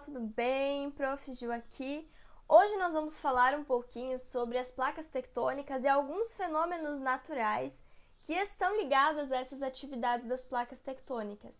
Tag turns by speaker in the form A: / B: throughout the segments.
A: Tudo bem? Prof. Gil aqui. Hoje nós vamos falar um pouquinho sobre as placas tectônicas e alguns fenômenos naturais que estão ligados a essas atividades das placas tectônicas.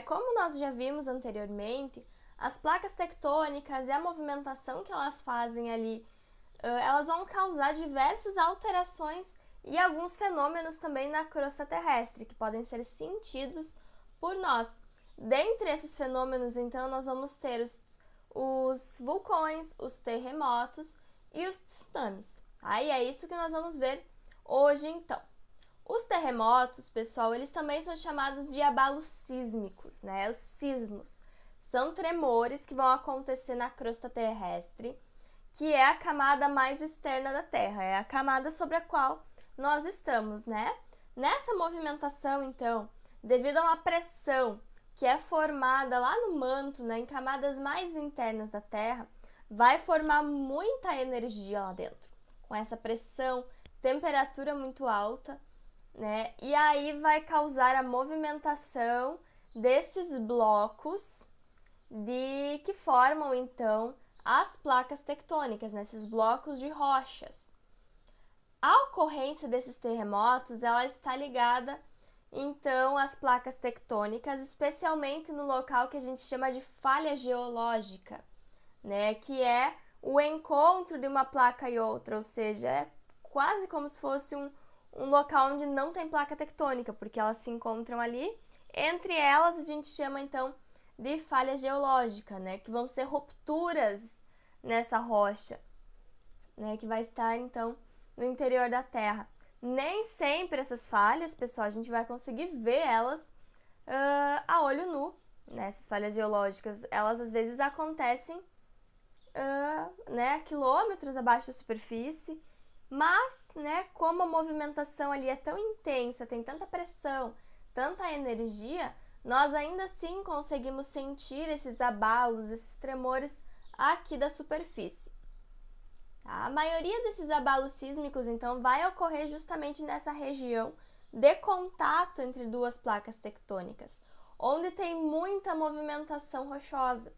A: Como nós já vimos anteriormente, as placas tectônicas e a movimentação que elas fazem ali, elas vão causar diversas alterações e alguns fenômenos também na crosta terrestre, que podem ser sentidos por nós. Dentre esses fenômenos, então, nós vamos ter os vulcões, os terremotos e os tsunamis. E é isso que nós vamos ver hoje, então. Os terremotos, pessoal, eles também são chamados de abalos sísmicos, Os sismos são tremores que vão acontecer na crosta terrestre, que é a camada mais externa da Terra, é a camada sobre a qual nós estamos, Nessa movimentação, então, devido a uma pressão que é formada lá no manto, em camadas mais internas da Terra, vai formar muita energia lá dentro, com essa pressão, temperatura muito alta, E aí vai causar a movimentação desses blocos que formam, então, as placas tectônicas, nesses blocos de rochas. A ocorrência desses terremotos, ela está ligada então as placas tectônicas, especialmente no local que a gente chama de falha geológica, que é o encontro de uma placa e outra, ou seja, é quase como se fosse um local onde não tem placa tectônica, porque elas se encontram ali. Entre elas a gente chama então de falha geológica, que vão ser rupturas nessa rocha, que vai estar então no interior da Terra. Nem sempre essas falhas, pessoal, a gente vai conseguir ver elas a olho nu, Essas falhas geológicas, elas às vezes acontecem a quilômetros abaixo da superfície, mas, como a movimentação ali é tão intensa, tem tanta pressão, tanta energia, nós ainda assim conseguimos sentir esses abalos, esses tremores aqui da superfície. A maioria desses abalos sísmicos, então, vai ocorrer justamente nessa região de contato entre duas placas tectônicas, onde tem muita movimentação rochosa.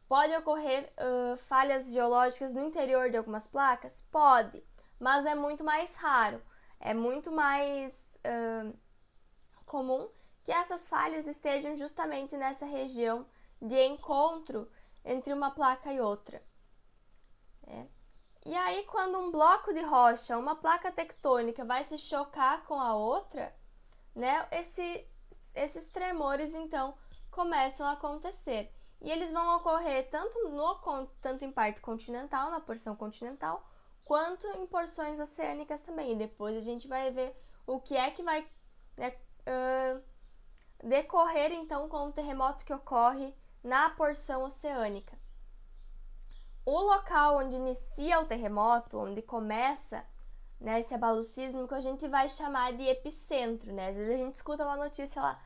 A: Pode ocorrer falhas geológicas no interior de algumas placas? Pode, mas é muito mais raro. É muito mais comum que essas falhas estejam justamente nessa região de encontro entre uma placa e outra. E aí, quando um bloco de rocha, uma placa tectônica vai se chocar com a outra, esses tremores, então, começam a acontecer. E eles vão ocorrer tanto em parte continental, na porção continental, quanto em porções oceânicas também. E depois a gente vai ver o que é que vai decorrer, então, com o terremoto que ocorre na porção oceânica. O local onde inicia o terremoto, onde começa esse abalo sísmico, a gente vai chamar de epicentro, Às vezes a gente escuta uma notícia lá,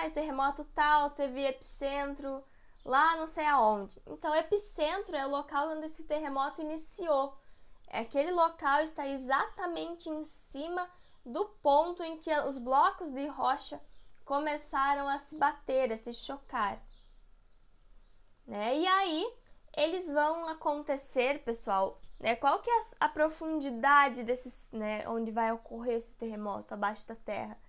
A: o terremoto tal teve epicentro lá não sei aonde. Então, epicentro é o local onde esse terremoto iniciou. Aquele local está exatamente em cima do ponto em que os blocos de rocha começaram a se bater, a se chocar. E aí, eles vão acontecer, pessoal, qual que é a profundidade desses, onde vai ocorrer esse terremoto abaixo da Terra?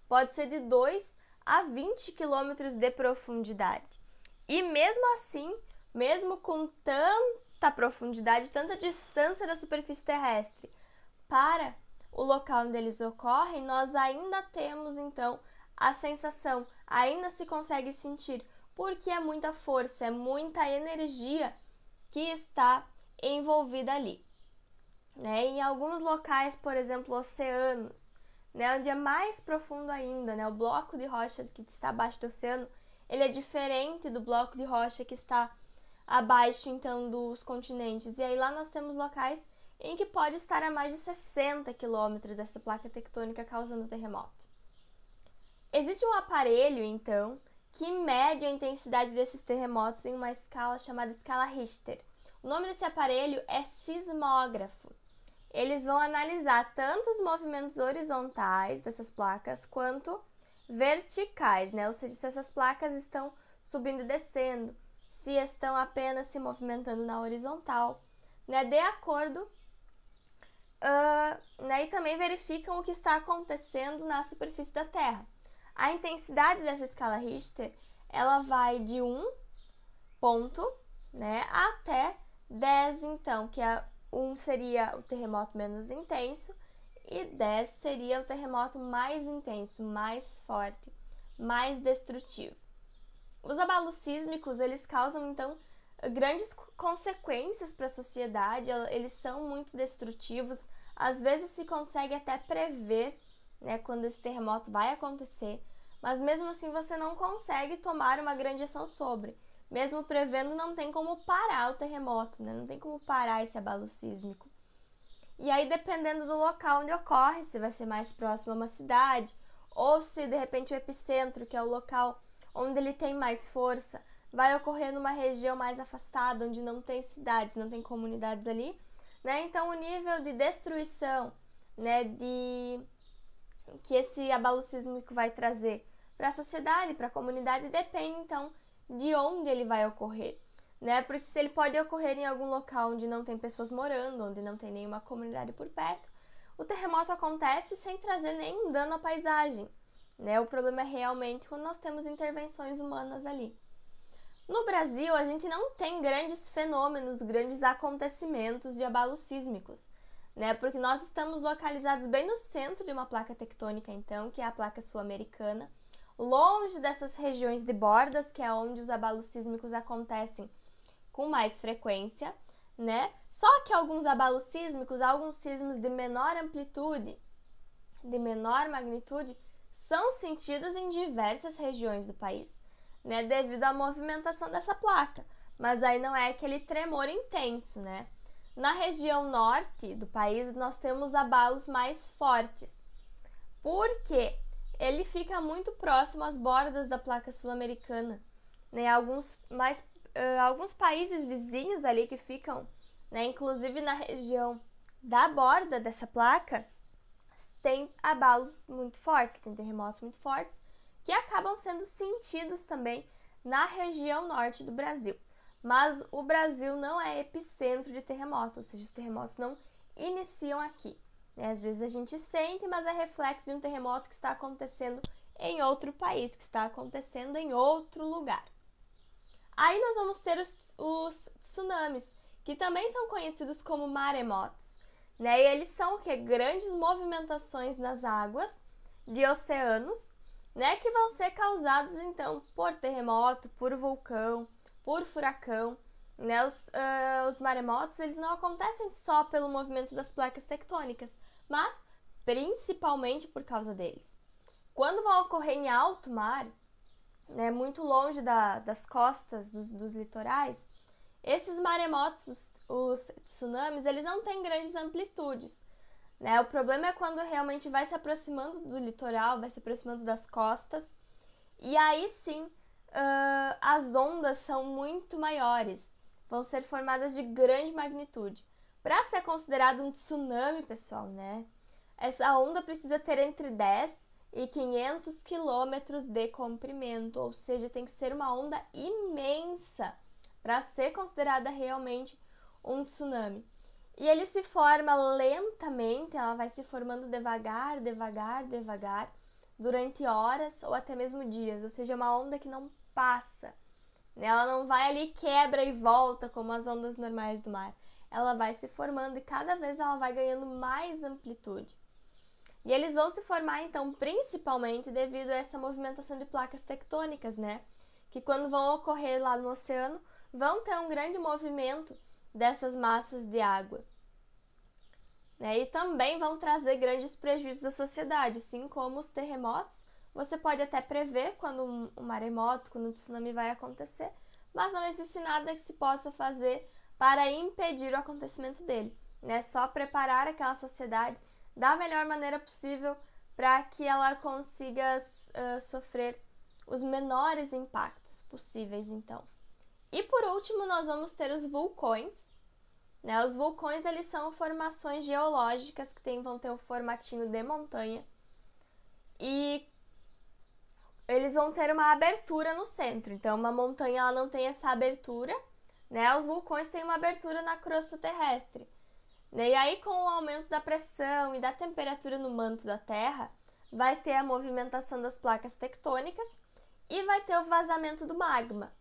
A: Pode ser de 2 a 20 quilômetros de profundidade. E mesmo assim, mesmo com tanta profundidade, tanta distância da superfície terrestre para o local onde eles ocorrem, nós ainda temos, então, a sensação, ainda se consegue sentir, porque é muita força, é muita energia que está envolvida ali. Em alguns locais, por exemplo, oceanos, onde é mais profundo ainda, o bloco de rocha que está abaixo do oceano, ele é diferente do bloco de rocha que está abaixo, então, dos continentes. E aí lá nós temos locais em que pode estar a mais de 60 quilômetros dessa placa tectônica causando terremoto. Existe um aparelho, então, que mede a intensidade desses terremotos em uma escala chamada escala Richter. O nome desse aparelho é sismógrafo. Eles vão analisar tanto os movimentos horizontais dessas placas quanto verticais, Ou seja, se essas placas estão subindo e descendo, se estão apenas se movimentando na horizontal, né, de acordo, né, e também verificam o que está acontecendo na superfície da Terra. A intensidade dessa escala Richter, ela vai de 1 ponto, né, até 10, então, que 1 seria o terremoto menos intenso e 10 seria o terremoto mais intenso, mais forte, mais destrutivo. Os abalos sísmicos, eles causam, então, grandes consequências para a sociedade, eles são muito destrutivos, às vezes se consegue até prever, né, quando esse terremoto vai acontecer, mas mesmo assim você não consegue tomar uma grande ação sobre. Mesmo prevendo, não tem como parar o terremoto, né? Não tem como parar esse abalo sísmico. E aí, dependendo do local onde ocorre, se vai ser mais próximo a uma cidade, ou se de repente o epicentro, que é o local onde ele tem mais força, vai ocorrer numa região mais afastada, onde não tem cidades, não tem comunidades ali, né? Então, o nível de destruição, né, que esse abalo sísmico vai trazer para a sociedade, para a comunidade, depende, então, de onde ele vai ocorrer, né? Porque se ele pode ocorrer em algum local onde não tem pessoas morando, onde não tem nenhuma comunidade por perto, o terremoto acontece sem trazer nenhum dano à paisagem, né? O problema é realmente quando nós temos intervenções humanas ali. No Brasil, a gente não tem grandes fenômenos, grandes acontecimentos de abalos sísmicos, né? Porque nós estamos localizados bem no centro de uma placa tectônica, então, que é a placa sul-americana, longe dessas regiões de bordas, que é onde os abalos sísmicos acontecem com mais frequência, né? Só que alguns abalos sísmicos, alguns sismos de menor amplitude, de menor magnitude, são sentidos em diversas regiões do país, né? Devido à movimentação dessa placa. Mas aí não é aquele tremor intenso, né? Na região norte do país, nós temos abalos mais fortes. Por quê? Ele fica muito próximo às bordas da placa sul-americana, né? Alguns países vizinhos ali que ficam, né, inclusive na região da borda dessa placa, tem abalos muito fortes, tem terremotos muito fortes, que acabam sendo sentidos também na região norte do Brasil. Mas o Brasil não é epicentro de terremoto, ou seja, os terremotos não iniciam aqui. Às vezes a gente sente, mas é reflexo de um terremoto que está acontecendo em outro país, que está acontecendo em outro lugar. Aí nós vamos ter os tsunamis, que também são conhecidos como maremotos, né? E eles são o quê? Grandes movimentações nas águas de oceanos, né? Que vão ser causados, então, por terremoto, por vulcão, por furacão, né? Os maremotos, eles não acontecem só pelo movimento das placas tectônicas, mas principalmente por causa deles. Quando vão ocorrer em alto mar, né, muito longe das costas, dos litorais, esses maremotos, os tsunamis, eles não têm grandes amplitudes, né? O problema é quando realmente vai se aproximando do litoral, vai se aproximando das costas, e aí sim as ondas são muito maiores, vão ser formadas de grande magnitude. Para ser considerado um tsunami, pessoal, né? Essa onda precisa ter entre 10 e 500 quilômetros de comprimento, ou seja, tem que ser uma onda imensa para ser considerada realmente um tsunami. E ele se forma lentamente, ela vai se formando devagar, devagar, devagar, durante horas ou até mesmo dias, ou seja, uma onda que não passa. Ela não vai ali, quebra e volta como as ondas normais do mar. Ela vai se formando e cada vez ela vai ganhando mais amplitude. E eles vão se formar, então, principalmente devido a essa movimentação de placas tectônicas, né? Que quando vão ocorrer lá no oceano, vão ter um grande movimento dessas massas de água, né? E também vão trazer grandes prejuízos à sociedade, assim como os terremotos. Você pode até prever quando um maremoto, quando um tsunami vai acontecer, mas não existe nada que se possa fazer para impedir o acontecimento dele, né? Só preparar aquela sociedade da melhor maneira possível para que ela consiga sofrer os menores impactos possíveis, então. E por último, nós vamos ter os vulcões, né? Os vulcões, eles são formações geológicas que vão ter um formatinho de montanha e eles vão ter uma abertura no centro. Então, uma montanha ela não tem essa abertura, né? Os vulcões têm uma abertura na crosta terrestre. E aí, com o aumento da pressão e da temperatura no manto da Terra, vai ter a movimentação das placas tectônicas e vai ter o vazamento do magma,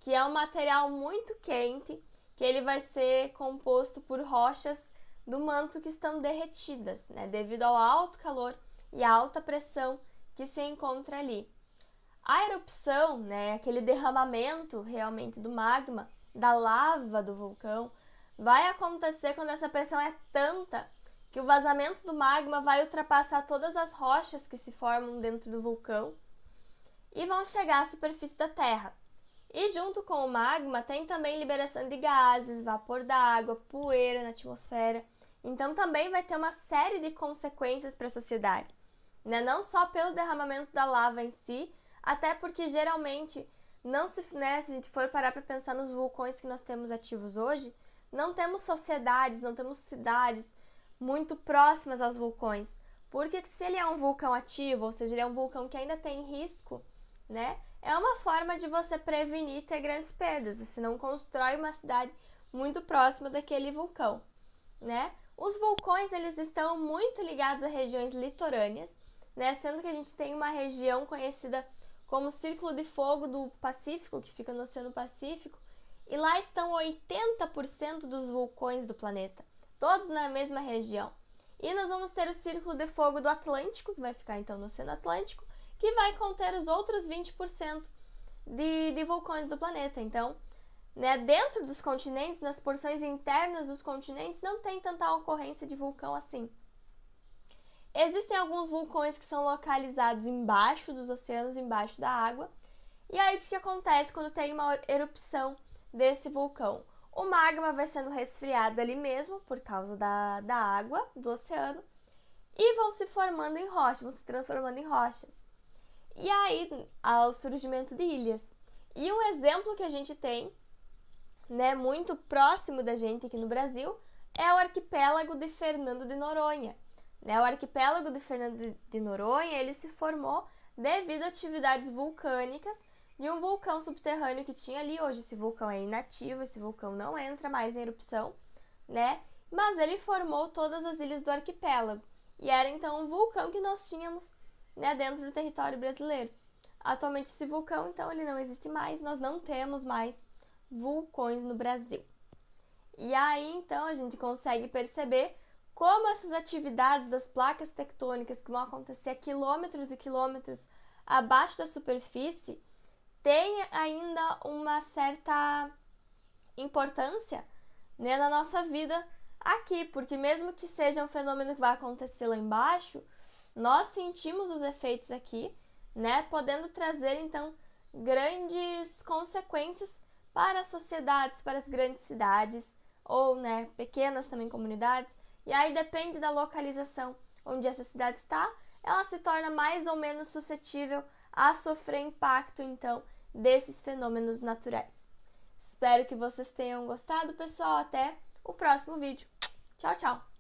A: que é um material muito quente, que ele vai ser composto por rochas do manto que estão derretidas, né? Devido ao alto calor e à alta pressão que se encontra ali. A erupção, né, aquele derramamento realmente do magma, da lava do vulcão, vai acontecer quando essa pressão é tanta que o vazamento do magma vai ultrapassar todas as rochas que se formam dentro do vulcão e vão chegar à superfície da Terra. E junto com o magma tem também liberação de gases, vapor d'água, poeira na atmosfera. Então também vai ter uma série de consequências para a sociedade, né? Não só pelo derramamento da lava em si, até porque geralmente não se, né, se a gente for parar para pensar nos vulcões que nós temos ativos hoje, não temos sociedades, não temos cidades muito próximas aos vulcões. Porque se ele é um vulcão ativo, ou seja, ele é um vulcão que ainda tem risco, né? É uma forma de você prevenir ter grandes perdas. Você não constrói uma cidade muito próxima daquele vulcão, né? Os vulcões, eles estão muito ligados a regiões litorâneas, né? Sendo que a gente tem uma região conhecida como Círculo de Fogo do Pacífico, que fica no Oceano Pacífico, e lá estão 80% dos vulcões do planeta, todos na mesma região. E nós vamos ter o Círculo de Fogo do Atlântico, que vai ficar então no Oceano Atlântico, que vai conter os outros 20% de vulcões do planeta. Então, né, dentro dos continentes, nas porções internas dos continentes, não tem tanta ocorrência de vulcão assim. Existem alguns vulcões que são localizados embaixo dos oceanos, embaixo da água. E aí o que acontece quando tem uma erupção desse vulcão? O magma vai sendo resfriado ali mesmo por causa da água do oceano e vão se formando em rochas, vão se transformando em rochas. E aí há o surgimento de ilhas. E um exemplo que a gente tem, né, muito próximo da gente aqui no Brasil, é o arquipélago de Fernando de Noronha. O arquipélago de Fernando de Noronha, ele se formou devido a atividades vulcânicas de um vulcão subterrâneo que tinha ali. Hoje esse vulcão é inativo, esse vulcão não entra mais em erupção, né? Mas ele formou todas as ilhas do arquipélago. E era então um vulcão que nós tínhamos, né, dentro do território brasileiro. Atualmente esse vulcão, então, ele não existe mais, nós não temos mais vulcões no Brasil. E aí, então, a gente consegue perceber como essas atividades das placas tectônicas que vão acontecer a quilômetros e quilômetros abaixo da superfície têm ainda uma certa importância, né, na nossa vida aqui, porque mesmo que seja um fenômeno que vai acontecer lá embaixo, nós sentimos os efeitos aqui, né, podendo trazer então grandes consequências para as sociedades, para as grandes cidades ou, né, pequenas também comunidades. E aí depende da localização onde essa cidade está, ela se torna mais ou menos suscetível a sofrer impacto, então, desses fenômenos naturais. Espero que vocês tenham gostado, pessoal. Até o próximo vídeo. Tchau, tchau!